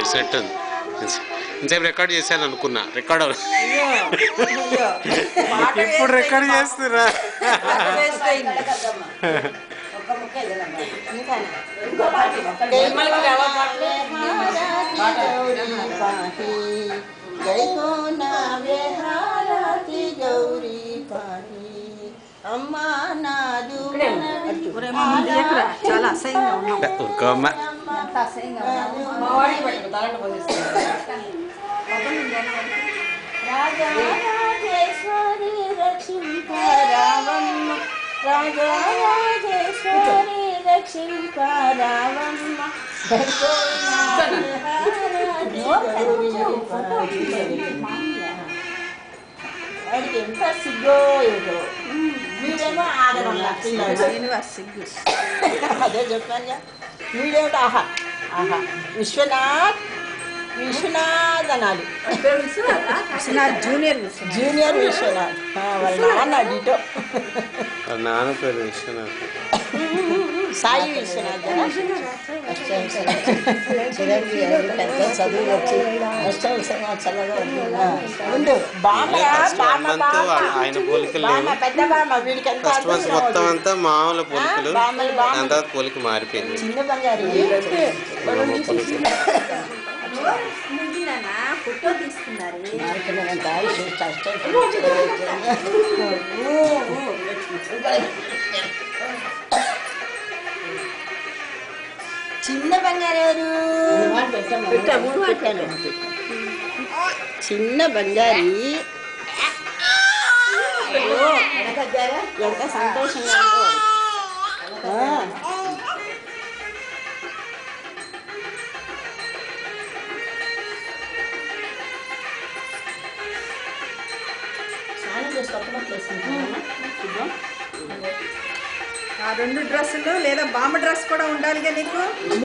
ఏడ్చినట్టు ఇంతసేపు రికార్డ్ చేశాను అనుకున్నా రికార్డ్ ఇప్పుడు రికార్డ్ చేస్తురా అమ్మా నాదు చాలా అసహ్యంగా ఉన్నాం. రాజరాజేశ్వరి రక్షింపరావమ్మ రాజరాజేశ్వరి రక్షింపరావమ్మ వాడికి ఎంత సిగ్గో ఏదో వీడేమో సిగ్గు అదే చెప్పాను వీడేమిటి ఆహా ఆహా విశ్వనాథ్ విశ్వనాథ్ అనాలి జూనియర్ విశ్వనాథ్ వాళ్ళ నాన్న డిటో నాన్న పేరు విశ్వనాథ్ సాయి విశ్వనాథ్ పెద్ద చదువులు వచ్చి అష్టవసరంగా చల్లగా ఉండు ఆయన పోలికలు పెద్ద బామ్మ వీడికి ఎంత మొత్తం అంతా మామూలు పోలికలు దాని తర్వాత పోలిక మారిపోయింది చిన్న బంగారు ఫోటో తీసుకున్నారు చిన్న బంగారు ఎవరు చిన్న బంగారి ఎంత సంతోషంగా ఆ 2 డ్రెస్సులు లేదా బామ్మ డ్రెస్ కూడా ఉండాలిగా నీకు.